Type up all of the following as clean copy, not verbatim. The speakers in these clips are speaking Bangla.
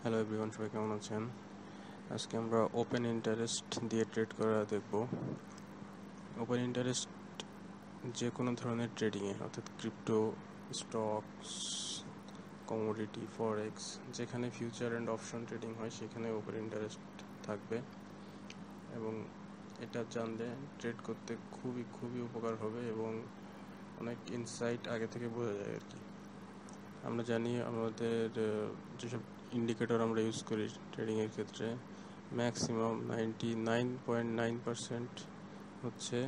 হ্যালো এভরিওয়ান, সবাই কেমন আছেন? আজকে আমরা ওপেন ইন্টারেস্ট দিয়ে ট্রেড করা দেখব। ওপেন ইন্টারেস্ট যে কোনো ধরনের ট্রেডিংয়ে, অর্থাৎ ক্রিপ্টো, স্টকস, কমোডিটি, ফরেক্স, যেখানে ফিউচার অ্যান্ড অপশন ট্রেডিং হয় সেখানে ওপেন ইন্টারেস্ট থাকবে। এবং এটা জানলে ট্রেড করতে খুবই খুবই উপকার হবে এবং অনেক ইনসাইট আগে থেকে বোঝা যায় আর কি। আমরা জানি আমাদের যেসব ইন্ডিকেটর আমরা ইউজ করি ট্রেডিংয়ের ক্ষেত্রে, ম্যাক্সিমাম 99.9% হচ্ছে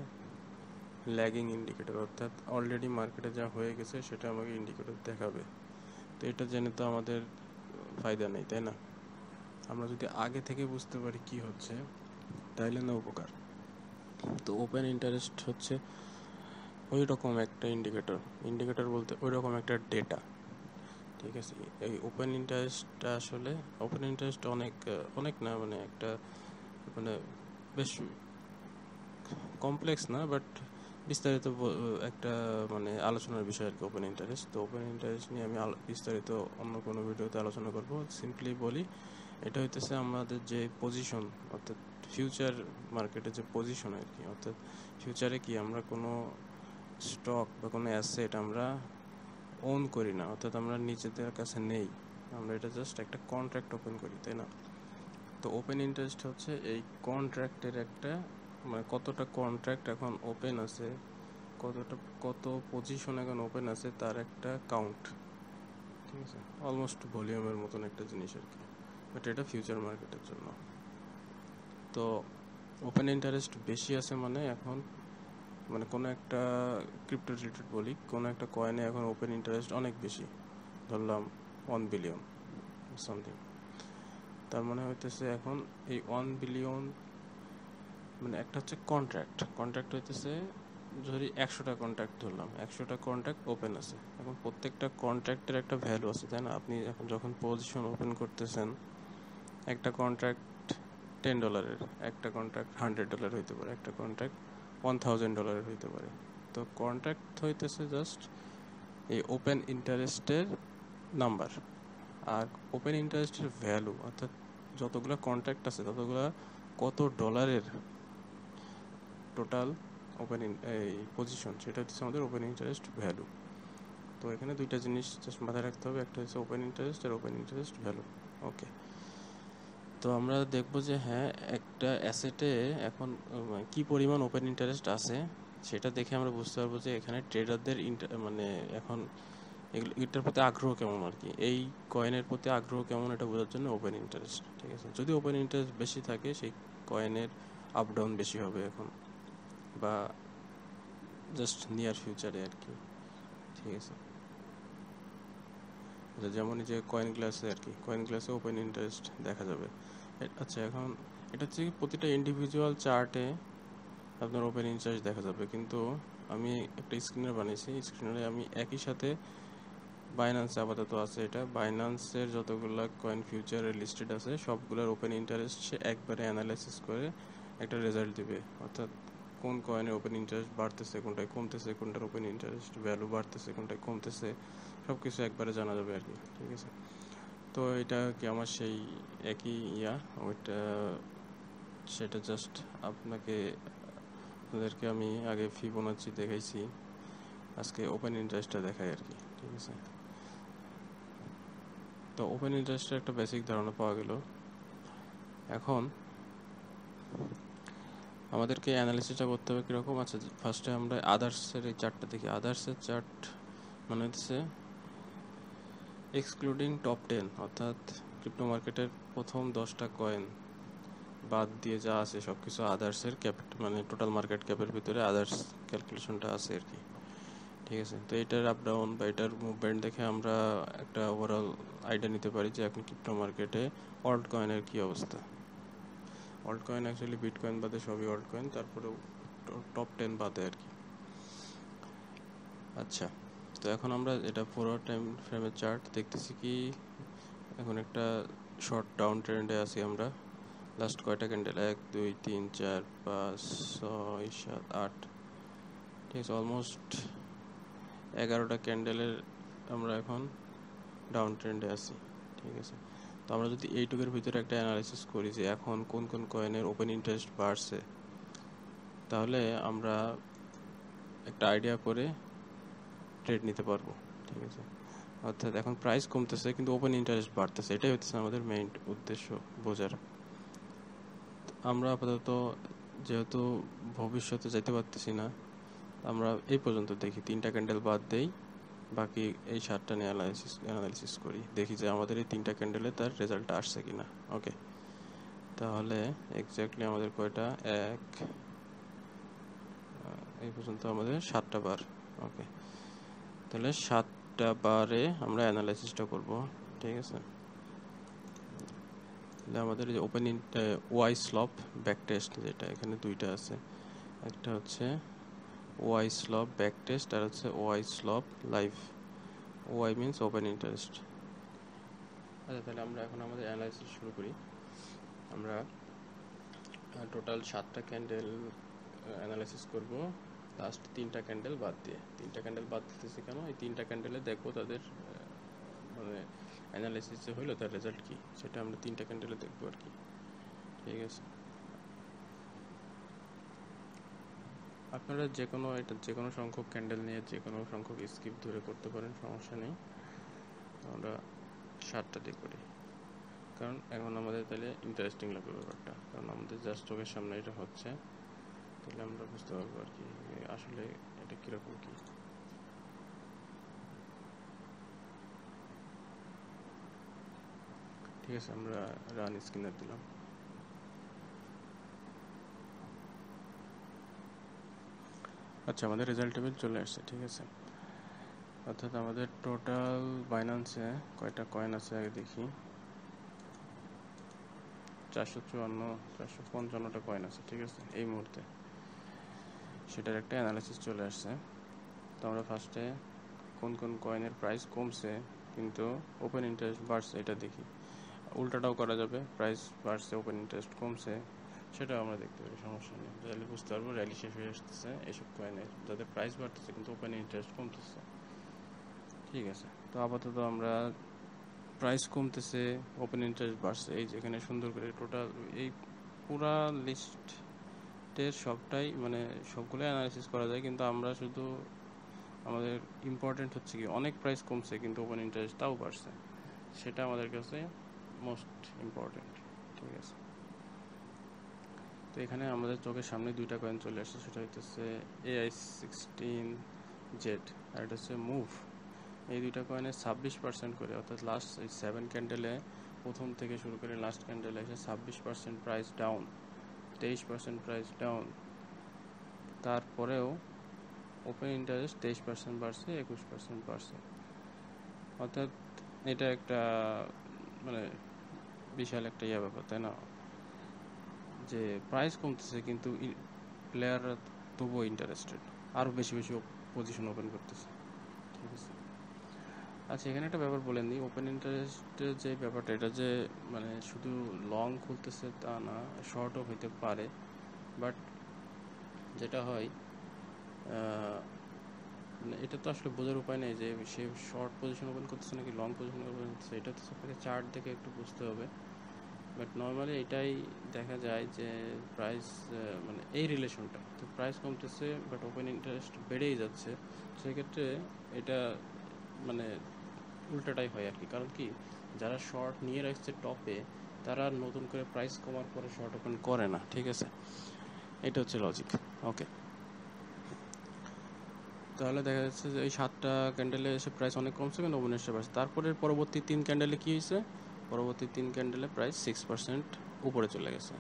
ল্যাগিং ইন্ডিকেটর, অর্থাৎ অলরেডি মার্কেটে যা হয়ে গেছে সেটা আমাকে ইন্ডিকেটর দেখাবে। তো এটা জেনে তো আমাদের ফায়দা নেই, তাই না? আমরা যদি আগে থেকে বুঝতে পারি কি হচ্ছে তাইলে না উপকার। তো ওপেন ইন্টারেস্ট হচ্ছে ওই রকম একটা ইন্ডিকেটর বলতে ওই রকম একটা ডেটা, ঠিক আছে? এই ওপেন ইন্টারেস্টটা আসলে ওপেন ইন্টারেস্ট অনেক অনেক না, মানে একটা মানে বেশ কমপ্লেক্স না, বাট বিস্তারিত একটা মানে আলোচনার বিষয় আর কি ওপেন ইন্টারেস্ট। তো ওপেন ইন্টারেস্ট নিয়ে আমি বিস্তারিত অন্য কোনো ভিডিওতে আলোচনা করব। সিম্পলি বলি, এটা হইতেছে আমাদের যে পজিশন, অর্থাৎ ফিউচার মার্কেটে যে পজিশন আর কি, অর্থাৎ ফিউচারে কি আমরা কোনো স্টক বা কোনো অ্যাসেট আমরা ওন করি না, অর্থাৎ আমরা নিজেদের কাছে নেই, আমরা এটা জাস্ট একটা কন্ট্রাক্ট ওপেন করি, তাই না? তো ওপেন ইন্টারেস্ট হচ্ছে এই কন্ট্রাক্টের একটা, মানে কতটা কন্ট্রাক্ট এখন ওপেন আছে, কত পজিশন এখন ওপেন আছে তার একটা কাউন্ট, ঠিক আছে? অলমোস্ট ভলিউমের মতন একটা জিনিস আর কি, বাট এটা ফিউচার মার্কেটের জন্য। তো ওপেন ইন্টারেস্ট বেশি আছে মানে এখন, মানে কোনো একটা ক্রিপ্টো রিলেটেড বলি, কোনো একটা কয়েনে এখন ওপেন ইন্টারেস্ট অনেক বেশি, ধরলাম 1 বিলিয়ন সামথিং। তার মানে হইতেছে এখন এই 1 বিলিয়ন, মানে একটা হচ্ছে কন্ট্রাক্ট হইতেছে, যদি 100টা কন্ট্রাক্ট ধরলাম, 100টা কন্ট্রাক্ট ওপেন আছে, এখন প্রত্যেকটা কন্ট্রাক্টের একটা ভ্যালু আছে, তাই না? আপনি এখন যখন পজিশন ওপেন করতেছেন, একটা কন্ট্রাক্ট $10, একটা কন্ট্রাক্ট $100 হইতে পারে, একটা কন্ট্রাক্ট $1000 হইতে পারে। তো কন্ট্রাক্ট হইতেছে জাস্ট এই ওপেন ইন্টারেস্টের নাম্বার, আর ওপেন ইন্টারেস্টের ভ্যালু, অর্থাৎ যতগুলো কন্ট্রাক্ট আছে ততগুলো কত ডলারের টোটাল ওপেন এই পজিশন, সেটা হচ্ছে আমাদের ওপেন ইন্টারেস্ট ভ্যালু। তো এখানে দুইটা জিনিস জাস্ট মাথায় রাখতে হবে, একটা হচ্ছে ওপেন ইন্টারেস্ট আর ওপেন ইন্টারেস্ট ভ্যালু। ওকে, তো আমরা দেখব যে হ্যাঁ, একটা অ্যাসেটে এখন কি পরিমাণ ওপেন ইন্টারেস্ট আছে সেটা দেখে আমরা বুঝতে পারবো যে এখানে ট্রেডারদের মানে এখন এটার প্রতি আগ্রহ কেমন আর কি, এই কয়েনের প্রতি আগ্রহ কেমন এটা বোঝার জন্য ওপেন ইন্টারেস্ট, ঠিক আছে? যদি ওপেন ইন্টারেস্ট বেশি থাকে সেই কয়েনের আপ ডাউন বেশি হবে এখন, বা জাস্ট নিয়ার ফিউচারে আর কি, ঠিক আছে? যেমন এই যে কয়েন গ্লাসে আর কি, কয়েন গ্লাসে ওপেন ইন্টারেস্ট দেখা যাবে। আচ্ছা, এখন এটা হচ্ছে প্রতিটা ইন্ডিভিজুয়াল চার্টে আপনার ওপেন ইন্টারেস্ট দেখা যাবে, কিন্তু আমি একটা স্ক্রিনার বানিয়েছি, স্ক্রিনারে আমি একই সাথে বাইন্যান্সে আপাতত আছে, এটা বাইন্যান্সের যতগুলো কয়েন ফিউচারে লিস্টেড আছে সবগুলোর ওপেন ইন্টারেস্ট সে একবারে অ্যানালাইসিস করে একটা রেজাল্ট দিবে, অর্থাৎ কোন কয়েনের ওপেন ইন্টারেস্ট বাড়তেছে, কোনটায় কমতেছে, কোনটার ওপেন ইন্টারেস্ট ভ্যালু বাড়তেছে, কোনটায় কমতেছে, সব কিছু একবারে জানা যাবে আর কি, ঠিক আছে? তো এটা কি আমার সেই একই ওইটা, সেটা জাস্ট আপনাদেরকে আমি আগে ফিবোনাচি দেখাইছি, আজকে ওপেন ইন্টারেস্টটা দেখাই আর কি, ঠিক আছে? তো ওপেন ইন্টারেস্টের একটা বেসিক ধারণা পাওয়া গেল। এখন আমাদেরকে অ্যানালিসিসটা করতে হবে কীরকম। আচ্ছা, ফার্স্টে আমরা আদার্সের এই চার্টটা দেখি। আদার্সের চার্ট মানে হচ্ছে এক্সক্লুডিং টপ 10, অর্থাৎ ক্রিপ্টো মার্কেটের প্রথম 10টা কয়েন বাদ দিয়ে যা আছে সব কিছু আদার্সের মানে টোটাল মার্কেট ক্যাপের ভিতরে আদার্স ক্যালকুলেশনটা আছে আর কি, ঠিক আছে? তো এটার আপ ডাউন বা এটার মুভমেন্ট দেখে আমরা একটা ওভারঅল আইডিয়া নিতে পারি যে এখন ক্রিপ্টো মার্কেটে অল্ট কয়েনের কী অবস্থা। অল্ট কয়েন অ্যাকচুয়ালি বিটকয়েন বাদে সবই অল্ট কয়েন, তারপরেও টপ 10 বাদে আর কি। আচ্ছা, তো এখন আমরা এটা পুরো টাইম ফ্রেমের চার্ট দেখতেছি কি, এখন একটা শর্ট ডাউন ট্রেন্ডে আছি আমরা। লাস্ট কয়টা ক্যান্ডেল, 1 2 3 4 5 6 7 8, ঠিক আছে? অলমোস্ট 11টা ক্যান্ডেলের আমরা এখন ডাউন ট্রেন্ডে আছি, ঠিক আছে? তো আমরা যদি এইটুকের ভিতরে একটা অ্যানালাইসিস করি যে এখন কোন কোন কয়েনের ওপেন ইন্টারেস্ট বাড়ছে, তাহলে আমরা একটা আইডিয়া করে ট্রেড নিতে পারবো। ঠিক আছে, অর্থাৎ এখন প্রাইস কমতেছে কিন্তু ওপেন ইন্টারেস্ট বাড়তেছে, এটাই হচ্ছে আমাদের মেইন উদ্দেশ্য বোঝার। আমরা আপাতত যেহেতু ভবিষ্যতে যেতে পারতেছি না, আমরা এই পর্যন্ত দেখি 3টা ক্যান্ডেল বাদ দেই, বাকি এই 7টা নিয়ে অ্যানালাইসিস করি, দেখি যে আমাদের এই 3টা ক্যান্ডেলে তার রেজাল্টটা আসছে কিনা। ওকে, তাহলে এক্স্যাক্টলি আমাদের কয়টা, এই পর্যন্ত আমাদের 7টা বার। ওকে, তাহলে 7টা বারে আমরা অ্যানালাইসিসটা করব। ঠিক আছে, তাহলে আমাদের যে open Y slope back test, যেটা এখানে দুইটা আছে, একটা হচ্ছে ওয়াই স্লপ ব্যাক টেস্ট আর হচ্ছে Y slope live. Y means open interest. আচ্ছা, তাহলে আমরা এখন আমাদের অ্যানালাইসিস শুরু করি। আমরা টোটাল 7টা ক্যান্ডেল অ্যানালাইসিস করব, লাস্ট 3টা ক্যান্ডেল বাদ দিয়ে। 3টা ক্যান্ডেল বাদ দিতেছি কেন, এই 3টা ক্যান্ডেলে দেখবো তাদের মানে অ্যানালাইসিস যে হইলো তার রেজাল্ট কি, সেটা আমরা 3টা ক্যান্ডেলে দেখবো আর কি। ঠিক আছে, আপনারা যে কোনো সংখ্যক ক্যান্ডেল নিয়ে যে কোনো সংখ্যক স্কিপ ধরে করতে পারেন, সমস্যা নেই। আমরা 7টা দিয়ে করি, কারণ এখন আমাদের তাহলে ইন্টারেস্টিং লাগবে ব্যাপারটা, কারণ আমাদের জাস্ট চোখের সামনে এটা হচ্ছে, তাহলে আমরা বুঝতে পারবো আর কি আসলে এটা কীরকম কি। ঠিক আছে, আমরা রান স্ক্রিনার দিলাম। আচ্ছা, আমাদের রেজাল্ট টেবিল চলে আসছে। ঠিক আছে, অর্থাৎ আমাদের টোটাল বাইন্যান্সে কয়টা কয়েন আছে আগে দেখি। 454-455টা কয়েন আছে। ঠিক আছে, এই মুহূর্তে সেটার একটা অ্যানালাইসিস চলে আসছে। তো আমরা ফার্স্টে কোন কোন কয়েনের প্রাইস কমছে কিন্তু ওপেন ইন্টারেস্ট বাড়ছে এটা দেখি। উল্টাটাও করা যাবে, প্রাইস বাড়ছে ওপেন ইন্টারেস্ট কমছে, সেটাও আমরা দেখতে পারি, সমস্যা নেই। তাহলে বুঝতে পারবো র্যালি শেষ হয়ে আসতেছে এইসব কয়েনের, যাদের প্রাইস বাড়তেছে কিন্তু ওপেন ইন্টারেস্ট কমতেছে। ঠিক আছে, তো আপাতত আমরা প্রাইস কমতেছে ওপেন ইন্টারেস্ট বাড়ছে, এই যেখানে সুন্দর করে টোটাল এই পুরা লিস্টের সবটাই মানে সবগুলো অ্যানালাইসিস করা যায়, কিন্তু আমরা শুধু আমাদের ইম্পর্টেন্ট হচ্ছে কি অনেক প্রাইস কমছে কিন্তু ওপেন ইন্টারেস্ট তাও বাড়ছে, সেটা আমাদের কাছে মোস্ট ইম্পর্টেন্ট। ঠিক আছে, তো এখানে আমাদের চোখের সামনে 2টা কয়েন চলে আসছে, সেটা হচ্ছে AI16Z আর এটা হচ্ছে মুভ। এই 2টা কয়েনের 26% করে, অর্থাৎ লাস্ট এই 7 ক্যান্ডেলে প্রথম থেকে শুরু করে লাস্ট ক্যান্ডেলে এসে 26% প্রাইস ডাউন, 23% প্রাইস ডাউন। তারপরেও ওপেন ইন্টারেস্ট 23% বাড়ছে, 21% বাড়ছে। অর্থাৎ এটা একটা মানে বিশাল একটা ব্যাপার, তাই না, যে প্রাইস কমতেছে কিন্তু প্লেয়াররা তবুও ইন্টারেস্টেড, আরও বেশি বেশি পজিশন ওপেন করতেছে। ঠিক আছে, আচ্ছা, এখানে একটা ব্যাপার বলে নিই, ওপেন ইন্টারেস্টের যে ব্যাপারটা, এটা যে মানে শুধু লং খুলতেছে তা না, শর্টও হইতে পারে। বাট যেটা হয় মানে এটা তো আসলে বোঝার উপায় নেই যে সে শর্ট পজিশন ওপেন করতেছে নাকি লং পজিশন ওপেন করতেছে, এটা তো আপনাকে চার্ট দেখে একটু বুঝতে হবে। বাট নর্মালি এটাই দেখা যায় যে প্রাইস মানে এই রিলেশনটা, তো প্রাইস কমতেছে বাট ওপেন ইন্টারেস্ট বেড়েই যাচ্ছে, সেক্ষেত্রে এটা মানে উল্টাটাই হয় আর কি। কারণ কি, যারা শর্ট নিয়ে রাখছে টপে, তারা নতুন করে প্রাইস কমার পরে শর্ট ওপেন করে না। ঠিক আছে, এটা হচ্ছে লজিক। ওকে, তাহলে দেখা যাচ্ছে যে এই 7টা ক্যান্ডেলে এসে প্রাইস অনেক কমছে কিন্তু ওপেন ইন্টারেস্ট বাড়ছে। তারপরে পরবর্তী 3 ক্যান্ডেলে কী হয়েছে, পরবর্তী 3 ক্যান্ডেলে প্রাইস 6% উপরে চলে গেছে,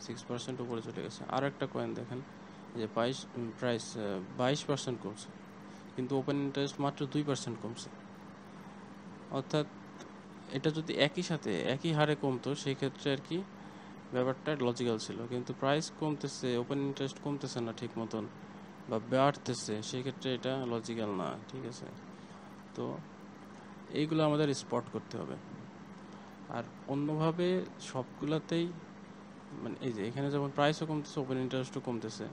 6% উপরে চলে গেছে। আর একটা কয়েন দেখেন যে প্রাইস 22% কমছে কিন্তু ওপেন ইন্টারেস্ট মাত্র 2% কমছে। অর্থাৎ এটা যদি একই সাথে একই হারে কমতো সেই ক্ষেত্রে আর কি ব্যাপারটা লজিক্যাল ছিল, কিন্তু প্রাইস কমতেছে ওপেন ইন্টারেস্ট কমতেছে না ঠিক মতন বা বাড়তেছে, সেই ক্ষেত্রে এটা লজিক্যাল না। ঠিক আছে, তো এইগুলো আমাদের স্পট করতে হবে। আর অন্যভাবে সবগুলোতেই মানে এই যে এখানে যেমন প্রাইসও কমতেছে ওপেন ইন্টারেস্টও কমতেছে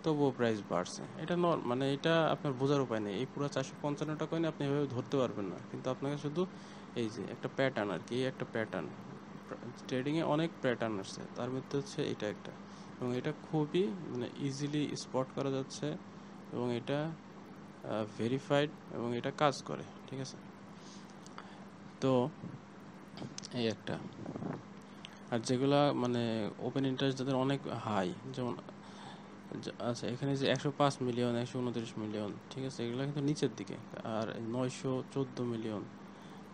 তবুও প্রাইস বাড়ছে, এটা মানে এটা আপনার বোঝার উপায় নেই। এই পুরো 455টা কয়েন আপনি এভাবে ধরতে পারবেন না, কিন্তু আপনাকে শুধু এই যে একটা প্যাটার্ন আর কি, একটা প্যাটার্ন, ট্রেডিংয়ে অনেক প্যাটার্ন আসছে, তার মধ্যে হচ্ছে এটা একটা, এবং এটা খুবই মানে ইজিলি স্পট করা যাচ্ছে, এবং এটা ভেরিফাইড, এবং এটা কাজ করে, ঠিক আছে। তো এই একটা, আর যেগুলা মানে ওপেন ইন্টারেস্ট যাদের অনেক হাই, যেমন আচ্ছা এখানে যে 105 মিলিয়ন, 129 মিলিয়ন, ঠিক আছে, এগুলো কিন্তু নিচের দিকে, আর 914 মিলিয়ন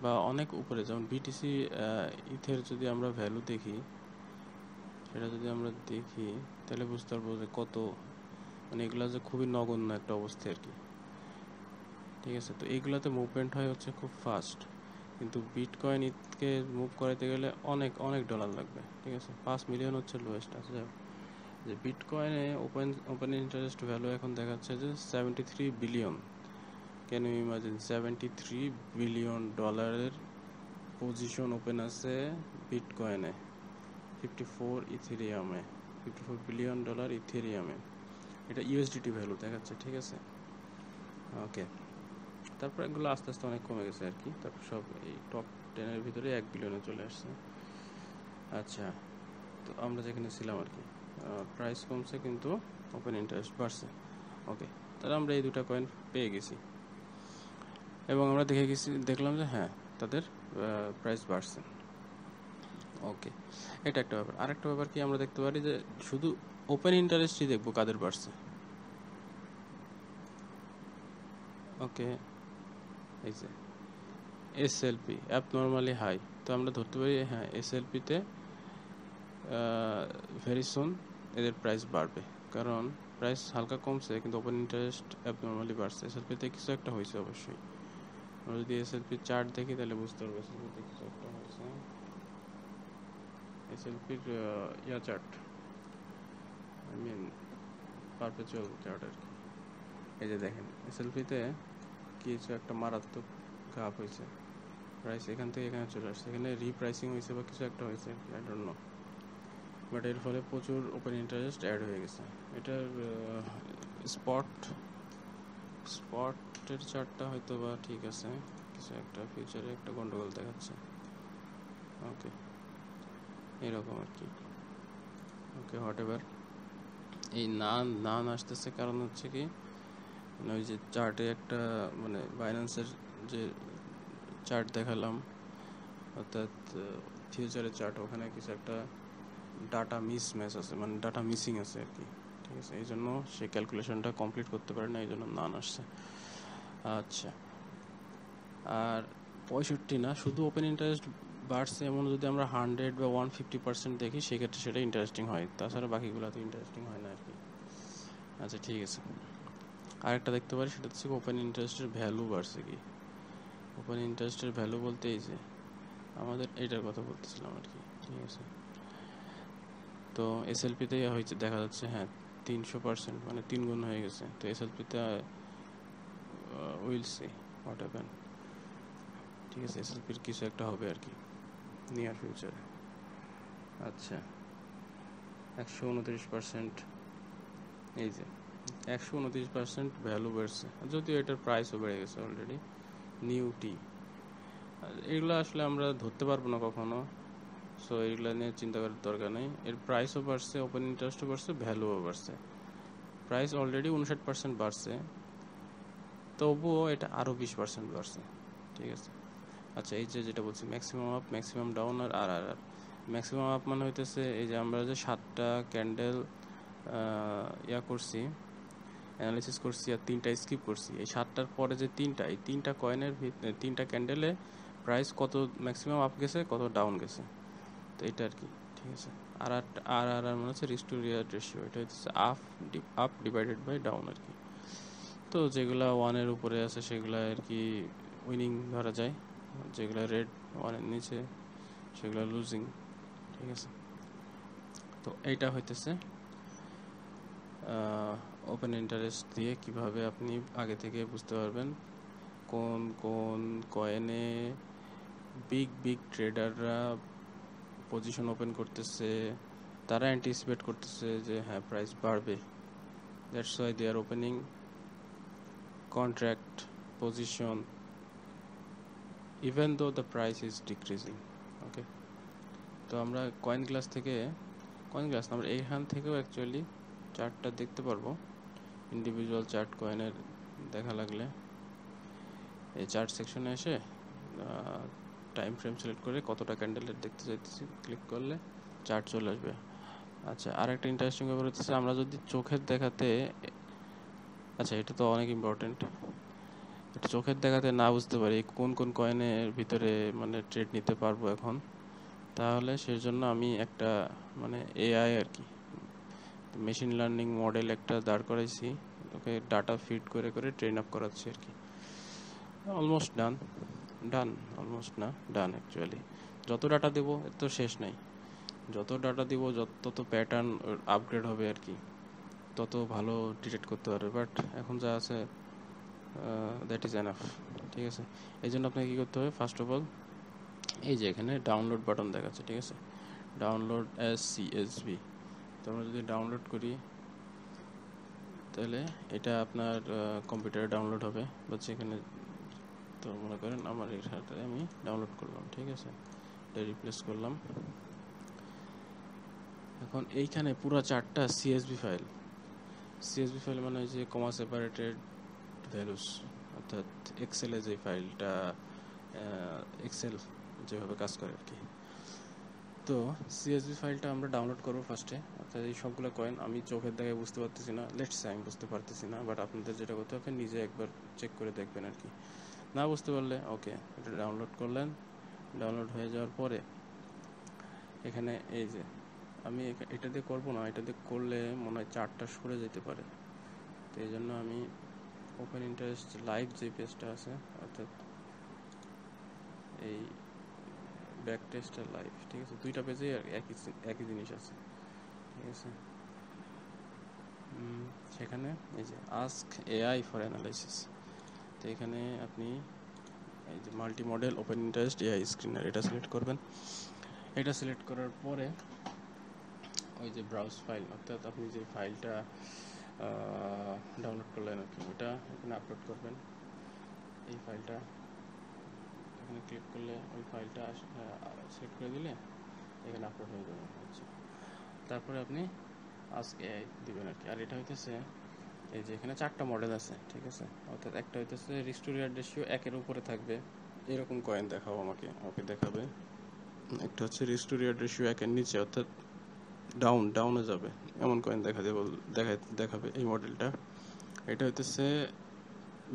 বা অনেক উপরে, যেমন বিটিসি ইথের যদি আমরা ভ্যালু দেখি, সেটা যদি আমরা দেখি তাহলে বুঝতে পারবো যে কত, মানে এগুলা যে খুবই নগণ্য একটা অবস্থা আর কি, ঠিক আছে। তো এইগুলাতে মুভমেন্ট হয় হচ্ছে খুব ফাস্ট, কিন্তু বিটকয়েন ইথকে মুভ করাতে গেলে অনেক অনেক ডলার লাগবে, ঠিক আছে। 5 মিলিয়ন হচ্ছে লোয়েস্ট আছে। যে বিটকয়েনে ওপেন ইন্টারেস্ট ভ্যালু এখন দেখাচ্ছে যে 73 billion. Can you imagine, 73 billion ডলারের পজিশন ওপেন আছে বিটকয়েনে, 54 বিলিয়ন ডলার ইথেরিয়ামে, এটা ইউএসডিটি ভ্যালু দেখাচ্ছে, ঠিক আছে। ওকে, তারপর এগুলো আস্তে আস্তে অনেক কমে গেছে আর কি, তারপর সব এই টপ 10-এর ভিতরে 1 বিলিয়নে চলে আসছে। আচ্ছা, তো আমরা যেখানে ছিলাম আর কি, প্রাইস কমছে কিন্তু ওপেন ইন্টারেস্ট বাড়ছে। ওকে, তাহলে আমরা এই দুটা কয়েন পেয়ে গেছি, এবং আমরা দেখলাম যে হ্যাঁ তাদের প্রাইস বাড়ছে। ওকে, এটা একটা ব্যাপার। আরেকটা ব্যাপার কি, আমরা দেখতে পারি যে শুধু ওপেন ইন্টারেস্টই দেখবো কাদের বাড়ছে। ওকে, এই যে এসএলপি অ্যাবনর্মালি হাই, তো আমরা ধরতে পারি হ্যাঁ এসএলপিতে ভেরি সুন এদের প্রাইস বাড়বে, কারণ প্রাইস হালকা কমছে কিন্তু ওপেন ইন্টারেস্ট অ্যাবনর্মালি বাড়ছে। এসএলপিতে কিছু একটা হয়েছে অবশ্যই। আমরা যদি এসএলপির চার্ট দেখি তাহলে বুঝতে পারবো এসএলপিতে কিছু একটা হয়েছে। এসএলপির chart, I mean perpetual chart আর কি। এই যে দেখেন এসএলপিতে কিছু একটা মারাত্মক গাপ হয়েছে, প্রাইস এখান থেকে এখানে চলে আসছে, এখানে রিপ্রাইসিং হয়েছে বা কিছু একটা হয়েছে, আই ডোন্ট নো, বাট এর ফলে প্রচুর ওপেন ইন্টারেস্ট অ্যাড হয়ে গেছে। এটার স্পটের চার্টটা হয়তো বা ঠিক আছে, কিছু একটা ফিউচারে একটা গন্ডগোল দেখাচ্ছে। ওকে, এরকম আর কি। ওকে, হোয়াট এভার। এই নান আসতেছে কারণ হচ্ছে কি, মানে ওই যে চার্টে একটা মানে বাইন্যান্সের যে চার্ট দেখালাম, অর্থাৎ ফিউচারের চার্ট, ওখানে কিছু একটা ডাটা মিসম্যাচ আছে, মানে ডাটা মিসিং আছে আর কি, ঠিক আছে। এই জন্য সে ক্যালকুলেশনটা কমপ্লিট করতে পারে না, এই জন্য নান আসছে। আচ্ছা, আর 65 না, শুধু ওপেন ইন্টারেস্ট বাড়ছে এমন যদি আমরা 100 বা 150% দেখি, সেক্ষেত্রে সেটা ইন্টারেস্টিং হয়, তাছাড়া বাকিগুলোতে ইন্টারেস্টিং হয় না আর কি। আচ্ছা ঠিক আছে, আরেকটা দেখতে পারি, সেটা হচ্ছে ওপেন ইন্টারেস্টের ভ্যালু বাড়ছে কি। ওপেন ইন্টারেস্টের ভ্যালু বলতে এই যে আমাদের এইটার কথা বলতেছিলাম আর কি, ঠিক আছে। তো এসএলপিতে হয়েছে দেখা যাচ্ছে হ্যাঁ 300%, মানে 3 গুণ হয়ে গেছে। তো এসএলপিতে উইল সি হোয়াট হ্যাপেন, ঠিক আছে। এসএলপির কিছু একটা হবে আর কি নিয়ার ফিউচারে। আচ্ছা, 129%, এই যে 129% ভ্যালু বেড়েছে, যদিও এটার প্রাইসও বেড়ে গেছে অলরেডি। নিউটি, এগুলো আসলে আমরা ধরতে পারবো না কখনো, সো এগুলো নিয়ে চিন্তা করার দরকার নেই। এর প্রাইসও বাড়ছে, ওপেন ইন্টারেস্টও বাড়ছে, ভ্যালুও বাড়ছে। প্রাইস অলরেডি 59% বাড়ছে, তবুও এটা আরও 20% বাড়ছে, ঠিক আছে। আচ্ছা, এই যে যেটা বলছি ম্যাক্সিমাম আপ, ম্যাক্সিমাম ডাউন, আর আর আর আর ম্যাক্সিমাম আপ মানে হইতেছে এই যে আমরা যে 7টা ক্যান্ডেল করছি, অ্যানালিসিস করছি, আর 3টা স্কিপ করছি। এই 7টার পরে যে এই 3টা কয়েনের 3টা ক্যান্ডেলে প্রাইস কত ম্যাক্সিমাম আপ গেছে, কত ডাউন গেছে, তো এটা আর কি, ঠিক আছে। আর আর আর মানে হচ্ছে রিস্ক টু রিওয়ার্ড রেশিও, এটা হচ্ছে আপ ডিভাইডেড বাই ডাউন আর কি। তো যেগুলা 1-এর উপরে আছে সেগুলা আর কি উইনিং ধরা যায়, যেগুলো রেড 1-এর নিচে সেগুলো লুজিং, ঠিক আছে। তো এইটা হইতেছে ওপেন ইন্টারেস্ট দিয়ে কিভাবে আপনি আগে থেকে বুঝতে পারবেন কোন কোন কয়েনে বিগ ট্রেডাররা পজিশন ওপেন করতেছে, তারা অ্যান্টিসিপেট করতেছে যে হ্যাঁ প্রাইস বাড়বে, that's why they are opening contract position even though the price is decreasing. Okay, তো আমরা কয়েন গ্লাস আমরা এইখান থেকেও অ্যাকচুয়ালি চার্টটা দেখতে পারবো। ইন্ডিভিজুয়াল চার্ট কয়েনের দেখা লাগলে এই চার্ট সেকশনে এসে টাইম ফ্রেম সিলেক্ট করে কতটা ক্যান্ডেলের দেখতে চাইতেছি ক্লিক করলে চার্ট চলে আসবে। আচ্ছা, আর একটা ইন্টারেস্টিং ব্যাপার হচ্ছে আমরা যদি চোখের দেখাতে, আচ্ছা এটা তো অনেক ইম্পর্টেন্ট, এটা চোখের দেখাতে না বুঝতে পারি কোন কোন কয়েনের ভিতরে মানে ট্রেড নিতে পারবো এখন, তাহলে সেই জন্য আমি একটা মানে এআই আর কি মেশিন লার্নিং মডেল একটা দাঁড় করাইছি, ওকে ডাটা ফিড করে করে ট্রেন আপ করাচ্ছি আর কি। অলমোস্ট ডান অলমোস্ট না ডান অ্যাকচুয়ালি। যত ডাটা দেবো এর তো শেষ নাই, যত ডাটা দিব তত প্যাটার্ন আপগ্রেড হবে আর কি, তত ভালো ডিটেক্ট করতে পারবে। বাট এখন যা আছে দ্যাট ইজ এনাফ, ঠিক আছে। এই জন্য আপনাকে কী করতে হবে, ফার্স্ট অফ অল এই যে এখানে ডাউনলোড বাটন দেখাচ্ছে, ঠিক আছে, ডাউনলোড অ্যাজ সিএসভি। তো আমরা যদি ডাউনলোড করি তাহলে এটা আপনার কম্পিউটারে ডাউনলোড হবে, বা যেখানে, তো মনে করেন আমার এর সাথে আমি ডাউনলোড করলাম, ঠিক আছে, এটা রিপ্লেস করলাম। এখন এইখানে পুরো চারটা সিএসভি ফাইল মানে যে কমা সেপারেটেড ভ্যালুস, অর্থাৎ এক্সেলে যে ফাইলটা এক্সেল যেভাবে কাজ করে আর কি। তো সিএসভি ফাইলটা আমরা ডাউনলোড করবো ফার্স্টে, অর্থাৎ এই সবগুলো কয়েন আমি চোখের দেখায় বুঝতে পারতেছি না, লেটস সে আমি বুঝতে পারতেছি না, বাট আপনাদের যেটা করতে হবে নিজে একবার চেক করে দেখবেন আর কি। না বুঝতে পারলে ওকে, এটা ডাউনলোড করলেন, ডাউনলোড হয়ে যাওয়ার পরে এখানে এই যে আমি এটা দিয়ে করবো না, এটা দিয়ে করলে মনে হয় চার্টটা সরে যেতে পারে, তো এই জন্য আমি ওপেন ইন্টারেস্ট লাইভ যে পেজটা আছে, অর্থাৎ এই ব্যাক টেস্টটা লাইভ, ঠিক আছে, দুইটা পেজে একই জিনিস আছে, ঠিক আছে। সেখানে এই যে আস্ক এআই ফর অ্যানালাইসিস, তো এখানে আপনি এই যে multi model open interest AI screener এটা সিলেক্ট করবেন। এটা সিলেক্ট করার পরে ওই যে ব্রাউজ ফাইল, অর্থাৎ আপনি যে ফাইলটা ডাউনলোড করলেন আর কি, ওটা এখানে আপলোড করবেন। এই ফাইলটা এখানে ক্লিক করলে ওই ফাইলটা সিলেক্ট করে দিলে এখানে আপলোড হয়ে যাবে। আচ্ছা, তারপরে আপনি আজকে এআই দিবেন আর কি। আর এটা হইতেছে এই যে এখানে চারটা মডেল আছে, ঠিক আছে, অর্থাৎ একটা হইতেছে রিস্ক টু রিওয়ার্ড রেশিও 1-এর উপরে থাকবে এরকম কয়েন দেখাও আমাকে, ওকে দেখাবে। একটা হচ্ছে রিস্ক টু রিওয়ার্ড রেশিও 1-এর নিচে, অর্থাৎ ডাউনে যাবে এমন কয়েন দেখাবে এই মডেলটা। এটা হইতেছে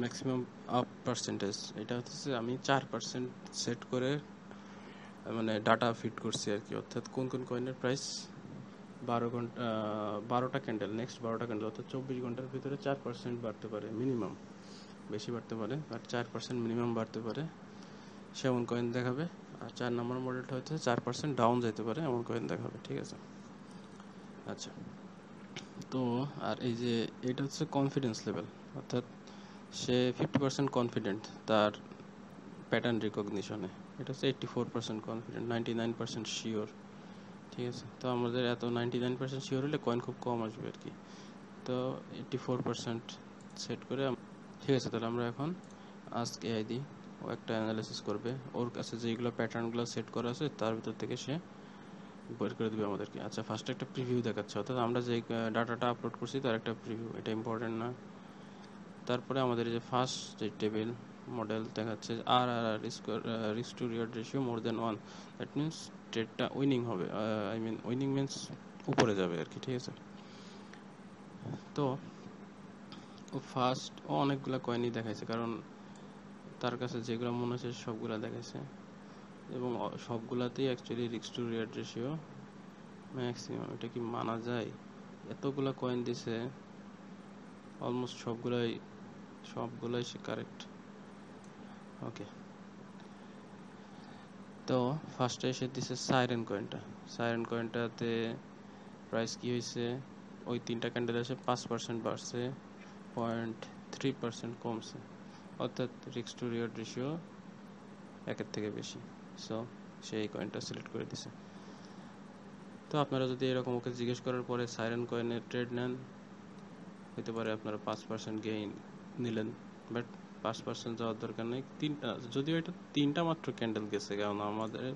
ম্যাক্সিমাম আপ পার্সেন্টেজ, এটা হচ্ছে আমি 4% সেট করে মানে ডাটা ফিট করছি আর কি, অর্থাৎ কোন কোন কয়েনের প্রাইস 12টা ক্যান্ডেল, নেক্সট 12টা ক্যান্ডেল, অর্থাৎ 24 ঘন্টার ভিতরে 4% বাড়তে পারে মিনিমাম, বেশি বাড়তে পারে, বাট 4% মিনিমাম বাড়তে পারে সেমন কয়েন দেখাবে। আর 4 নম্বর মডেলটা হচ্ছে 4% ডাউন যেতে পারে এমন কয়েন দেখাবে, ঠিক আছে। আচ্ছা, তো আর এই যে এটা হচ্ছে কনফিডেন্স লেভেল, অর্থাৎ সে 50% কনফিডেন্ট তার প্যাটার্ন রিকগনিশনে, এটা হচ্ছে 84% কনফিডেন্ট, 99% শিওর, ঠিক আছে। তো আমাদের এত 99% শিওর হলে কয়েন খুব কম আসবে আর কি, তো 84% সেট করে, ঠিক আছে। তাহলে আমরা এখন আস্ক এআই দিই, ও একটা অ্যানালাইসিস করবে, ওর কাছে যেগুলো প্যাটার্নগুলো সেট করা আছে তার ভিতর থেকে সে বের করে দেবে আমাদেরকে। আচ্ছা, ফার্স্টে একটা প্রিভিউ দেখাচ্ছে, অর্থাৎ আমরা যে ডাটাটা আপলোড করছি তার একটা প্রিভিউ, এটা ইম্পর্টেন্ট না। তারপরে আমাদের যে ফার্স্ট যে টেবিল মডেল দেখাচ্ছে আর risk to reward ratio more than 1, that means ট্রেডটা উইনিং হবে, উইনিং মিনস উপরে যাবে আর কি, ঠিক আছে। তো ও ফার্স্ট অনেকগুলো কয়েনই দেখাইছে, কারণ তার কাছে যেগুলো মনে হচ্ছে সবগুলো দেখাইছে, এবং সবগুলাতেই actually risk to reward ratio maximum. এটা কি মানা যায়? এতগুলা কয়েন দিছে, অলমোস্ট সবগুলাই সে কারেক্ট। ওকে, তো ফার্স্টে এসে দিছে সাইরেন কয়েনটাতে প্রাইস কি হয়েছে, ওই 3টা ক্যান্ডেল এসে 5% বাড়ছে, 0.3% কমছে, অর্থাৎ রিস্ক টু রিওয়ার্ড রেশিও 1-এর থেকে বেশি। সো সেই কয়েনটা সিলেক্ট করে দিছে। তো আপনারা যদি এরকম ওকে জিজ্ঞেস করার পরে সাইরেন কয়েনের ট্রেড নেন, হতে পারে আপনারা 5% গেইন নিলেন, বাট 5% যাওয়ার দরকার নেই। তিনটা, যদিও এটা তিনটা মাত্র ক্যান্ডেল গেছে, কারণ আমাদের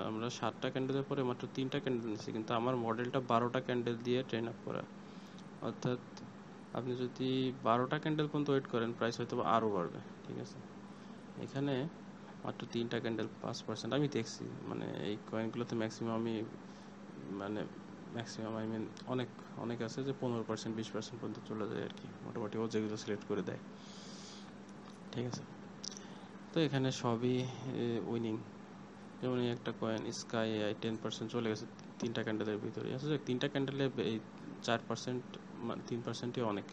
আমরা 7টা ক্যান্ডেলের পরে মাত্র 3টা ক্যান্ডেল নিচ্ছি, কিন্তু আমার মডেলটা 12টা ক্যান্ডেল দিয়ে ট্রেন আপ করা। অর্থাৎ আপনি যদি 12টা ক্যান্ডেল পর্যন্ত ওয়েট করেন, প্রাইস হয়তো আরও বাড়বে। ঠিক আছে, এখানে মাত্র 3টা ক্যান্ডেল 5%। আমি দেখছি মানে এই কয়েনগুলোতে ম্যাক্সিমাম আই মিন অনেক অনেক আছে যে 15% 20% পর্যন্ত চলে যায় আর কি, মোটামুটি ও যেগুলো সিলেক্ট করে দেয়। ঠিক আছে, তো এখানে সবই উইনিং। যেমন এই একটা কয়েন স্কাই AI 10% চলে গেছে 3টা ক্যান্ডেলের ভিতরে। আসলে 3টা ক্যান্ডেলে এই 4%, 3%ই অনেক।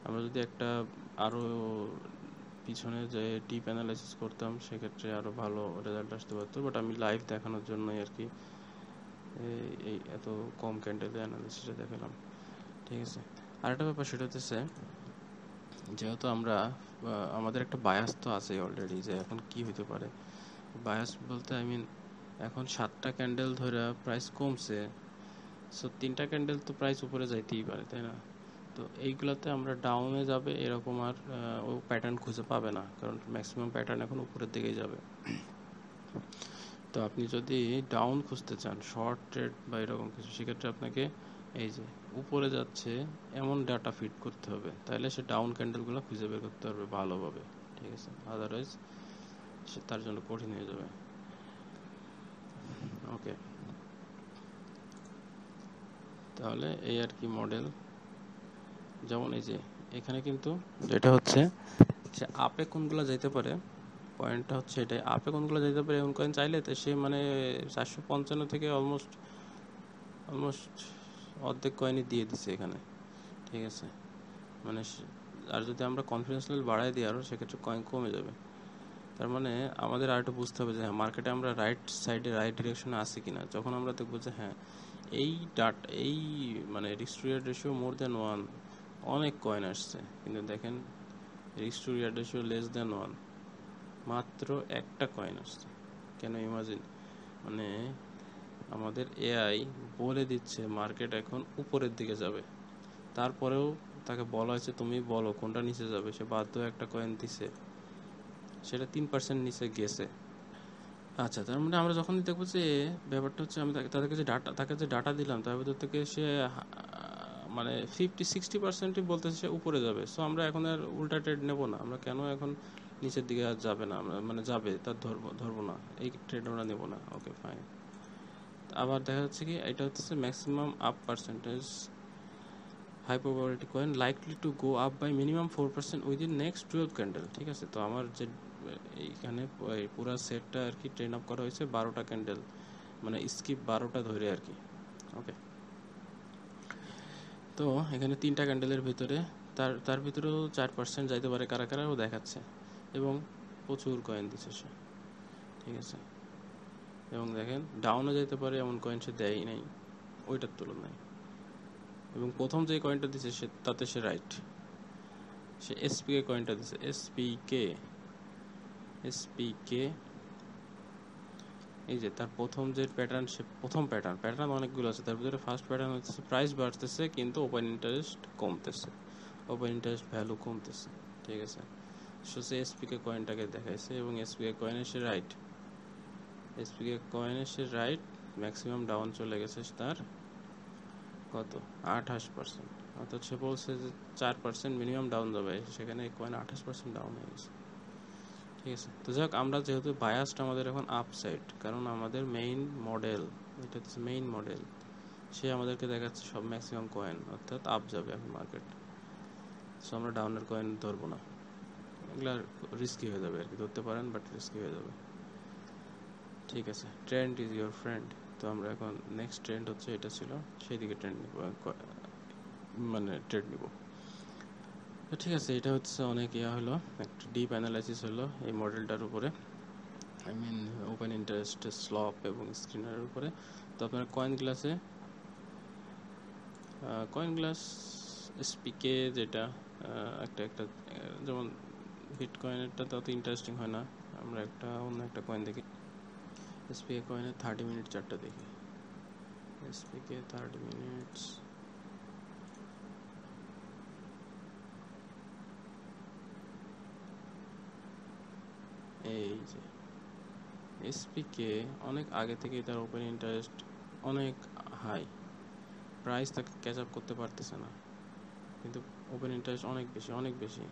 আমরা যদি একটা আরও পিছনে যে ডিপ অ্যানালাইসিস করতাম, সেক্ষেত্রে আরও ভালো রেজাল্ট আসতে পারতো, বাট আমি লাইভ দেখানোর জন্যই আর কি এই এত কম ক্যান্ডেলে অ্যানালিসিসটা দেখালাম। ঠিক আছে, আরেকটা ব্যাপার সেটা হচ্ছে, যেহেতু আমরা আমাদের একটা বায়াস তো আছে অলরেডি, যে এখন কি হতে পারে। বায়াস বলতে আই মিন এখন 7টা ক্যান্ডেল ধরে প্রাইস কমছে, সো 3টা ক্যান্ডেল তো প্রাইস উপরে যাইতেই পারে, তাই না? তো এইগুলাতে আমরা ডাউনে যাবে এরকম আর ও প্যাটার্ন খুঁজে পাবে না, কারণ ম্যাক্সিমাম প্যাটার্ন এখন উপরের দিকেই যাবে। তো আপনি যদি ডাউন খুঁজতে চান শর্ট ট্রেড বা এরকম কিছু, সেক্ষেত্রে আপনাকে এই যে উপরে যাচ্ছে এমন ডাটা ফিট করতে হবে, তাহলে সে ডাউন ক্যান্ডেলগুলো খুঁজে বের করতে পারবে ভালোভাবে। ঠিক আছে, আদারওয়াইজ সে তার জন্য কঠিন হয়ে যাবে। ওকে, তাহলে এই আর কি মডেল। যেমন এই যে এখানে কিন্তু যেটা হচ্ছে যে আপে কোনগুলো যেতে পারে, পয়েন্টটা হচ্ছে এটাই, আপে কোনগুলো যেতে পারে এমন কয়েন চাইলে তো সে মানে 455 থেকে অলমোস্ট অর্ধেক কয়েনই দিয়ে দিচ্ছে এখানে। ঠিক আছে, মানে আর যদি আমরা কনফিডেন্স লেভেল বাড়াই দিই আরও, সেক্ষেত্রে কয়েন কমে যাবে। তার মানে আমাদের আরেকটু বুঝতে হবে যে হ্যাঁ, মার্কেটে আমরা রাইট সাইডে রাইট ডিরেকশনে আসি কিনা। যখন আমরা দেখবো যে হ্যাঁ এই মানে risk to reward ratio more than 1, অনেক কয়েন আসছে, কিন্তু দেখেন risk to reward ratio less than 1, মাত্র একটা কয়েন আসছে। কেন? ইমাজিন, মানে আমাদের AI বলে দিচ্ছে মার্কেট এখন উপরের দিকে যাবে, তারপরেও তাকে বলা হয়েছে তুমি বলো কোনটা নিচে যাবে, সে বাধ্য একটা কয়েন দিছে, সেটা 3% নিচে গেছে। আচ্ছা, তার মানে আমরা যখন দেখবো যে ব্যাপারটা হচ্ছে আমি তাকে যে ডাটা দিলাম তার ভিতর থেকে সে মানে 50-60%ই বলতেছে সে উপরে যাবে, সো আমরা এখন আর উল্টা ট্রেড নেবো না। আমরা কেন এখন নিচের দিকে আর যাবে না, আমরা মানে যাবে তার ধরবো না, এই ট্রেড আমরা নেবো না। Okay fine. আবার দেখা যাচ্ছে কি এটা হচ্ছে maximum up percentage high probability coin likely to go up by minimum 4% within next 12 candle. ঠিক আছে, তো আমার যে এইখানে পুরো সেটটা আর কি ট্রেন আপ করা হয়েছে 12টা ক্যান্ডেল, মানে স্কিপ 12টা ধরে আর কি। ওকে, তো এখানে 3টা ক্যান্ডেলের ভিতরে তার ভিতরেও 4% যাইতে পারে কারা কারা ও দেখাচ্ছে, এবং প্রচুর কয়েন দিচ্ছে সে। ঠিক আছে, এবং দেখেন ডাউনে যেতে পারে এমন কয়েন সে দেয়ই নাই ওইটার তুলনায়, এবং প্রথম যে কয়েনটা দিচ্ছে তাতে সে রাইট, সে এসপিকে কয়েনটা দিচ্ছে, এসপিকে এই যে তার প্রথম যে প্যাটার্ন, সে প্রথম প্যাটার্ন অনেকগুলো আছে, তার ভিতরে ফার্স্ট প্যাটার্ন হচ্ছে প্রাইস বাড়তেছে কিন্তু ওপেন ইন্টারেস্ট কমতেছে, ওপেন ইন্টারেস্ট ভ্যালু কমতেছে। ঠিক আছে, সে এসপিকে কয়েনটাকে দেখাইছে, এবং এসপিকে কয়েনে সে রাইট, ম্যাক্সিমাম ডাউন চলে গেছে তার কত 28%, অর্থাৎ সে বলছে যে 4% মিনিমাম ডাউন যাবে, সেখানে কয়েন 28% ডাউন হয়ে গেছে। ঠিক আছে, তো যাক, আমরা যেহেতু বায়াসড আমাদের এখন আপসাইড, কারণ আমাদের মেইন মডেল, এটা হচ্ছে মেইন মডেল, সে আমাদেরকে দেখাচ্ছে সব ম্যাক্সিমাম কয়েন, অর্থাৎ আপ যাবে এখন মার্কেট, সো আমরা ডাউনের কয়েন ধরবো না, এগুলা রিস্কি হয়ে যাবে আর কি, ধরতে পারেন বাট রিস্কি হয়ে যাবে। ঠিক আছে, ট্রেন্ড ইজ ইউর ফ্রেন্ড। তো আমরা এখন নেক্সট ট্রেন্ড হচ্ছে এটা ছিল, সেই দিকে ট্রেন্ড নিব, মানে ট্রেড নিব। তো ঠিক আছে, এটা হচ্ছে অনেক হলো, একটা ডিপ অ্যানালাইসিস হলো এই মডেলটার উপরে, I mean open interest slope এবং স্ক্রিনারের উপরে। তো আপনার কয়েন গ্লাস এসপিকে যেটা একটা যেমন বিট কয়েনেরটা তত ইন্টারেস্টিং হয় না, আমরা অন্য একটা কয়েন দেখি। এসপিকে কয়েনের 30 মিনিট চার্টটা দেখি, এসপিকে 30 মিনিটস। এই যে এসপিকে অনেক আগে থেকেই তার ওপেন ইন্টারেস্ট অনেক হাই, প্রাইস তাকে ক্যাচ আপ করতে পারতেছে না, কিন্তু ওপেন ইন্টারেস্ট অনেক বেশি অনেক বেশি।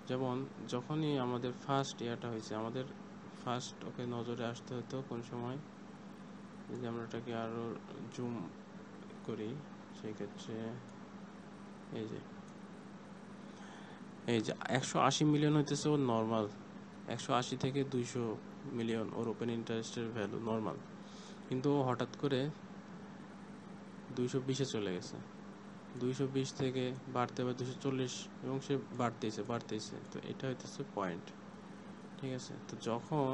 যেমন যখনই আমাদের ফার্স্ট ইয়ারটা হয়েছে, আমাদের ফার্স্ট ওকে নজরে আসতে হতো কোন সময়, যদি আমরা এটাকে আরও জুম করি সেই ক্ষেত্রে এই যে 180 মিলিয়ন হইতেছে ওর নর্মাল, 180 থেকে 200 মিলিয়ন ওর ওপেন ইন্টারেস্টের ভ্যালু নর্মাল, কিন্তু ও হঠাৎ করে 220-এ চলে গেছে, 220 থেকে বাড়তে আবার 240, এবং সে বাড়তেইছে। তো এটা হইতেছে পয়েন্ট, ঠিক আছে। তো যখন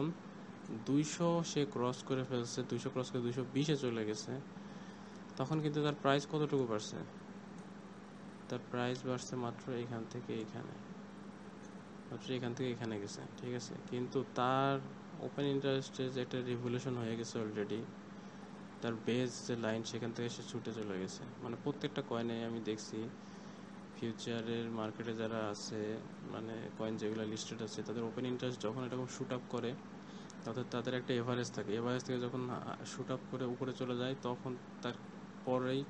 200 সে ক্রস করে ফেলছে, 200 ক্রস করে 220-এ চলে গেছে, তখন কিন্তু তার প্রাইস কতটুকু বাড়ছে, তার প্রাইস বাড়ছে মাত্র এখান থেকে এখানে গেছে, ঠিক আছে। কিন্তু তার ওপেন ইন্টারেস্টে যে একটা রিভলিউশন হয়ে গেছে অলরেডি, তার বেস যে লাইন সেখান থেকে সে ছুটে চলে গেছে। মানে প্রত্যেকটা কয়েনে আমি দেখছি, ফিউচারের মার্কেটে যারা আছে, মানে কয়েন যেগুলো লিস্টেড আছে, তাদের ওপেন ইন্টারেস্ট যখন এরকম শুট আপ করে, অর্থাৎ তাদের একটা এভারেজ থাকে, এভারেজ থেকে যখন শুট আপ করে উপরে চলে যায়, তখন তার পরেই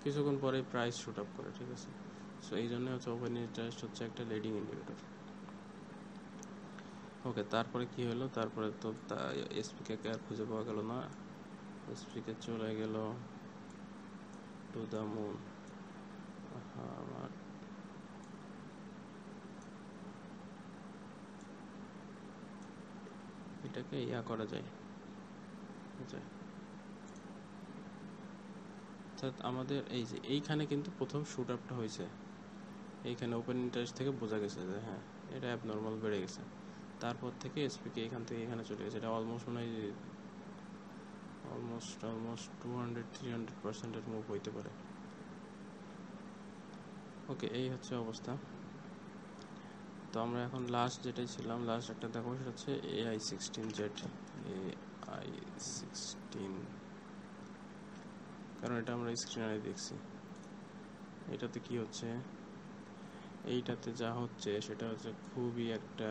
কিছুক্ষণ পরেই প্রাইস শুট আপ করে, ঠিক আছে। সো এই জন্য হচ্ছে ওপেন ইন্টারেস্ট হচ্ছে একটা লিডিং ইন্ডিকেটর। ওকে, তারপরে কি হলো, তারপরে তো এসপিকে আর খুঁজে পাওয়া গেল না, এসপিকে চলে গেল টু দ্য মুন। আমার এটাকে করা যায়, অর্থাৎ আমাদের এই যে এইখানে কিন্তু প্রথম শুট আপটা হয়েছে, এইখানে ওপেন ইন্টারেস্ট থেকে বোঝা গেছে যে হ্যাঁ এটা অ্যাবনর্মাল বেড়ে গেছে। তারপর থেকে এসপিকে এখান থেকে এখানে চলে গেছে, এটা অলমোস্ট মনে হয় অলমোস্ট 200-300%-এর মুভ হইতে পারে। ওকে, এই হচ্ছে অবস্থা। তো আমরা এখন লাস্ট যেটাই ছিলাম, লাস্ট একটা দেখো, সেটা হচ্ছে AI16Z। AI16, কারণ এটা আমরা স্ক্রিনারে দেখছি। এটাতে কি হচ্ছে, এইটাতে যা হচ্ছে সেটা হচ্ছে খুবই একটা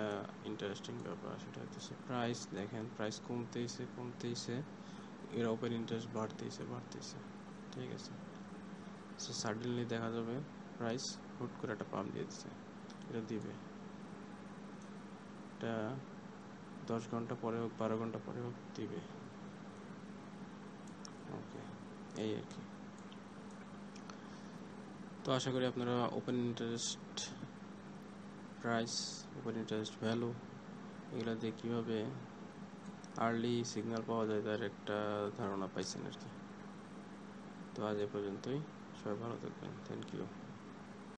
ইন্টারেস্টিং ব্যাপার। সেটা হচ্ছে প্রাইস, দেখেন প্রাইস কমতেইছে, এর ওপেন ইন্টারেস্ট বাড়তেইছে, ঠিক আছে। সো সাডেনলি দেখা যাবে প্রাইস হুট করে একটা পাম্প দিয়ে দিচ্ছে, এটা দিবে, এটা 10 ঘন্টা পরে হোক 12 ঘন্টা পরে হোক দিবে। ওকে, এই আর কি। তো আশা করি আপনারা open interest price, open interest value, এগুলো দিয়ে কীভাবে আর্লি সিগন্যাল পাওয়া যায় তার একটা ধারণা পাইছেন আর কি। তো আজ এ পর্যন্তই, সবাই ভালো থাকবেন, থ্যাংক ইউ।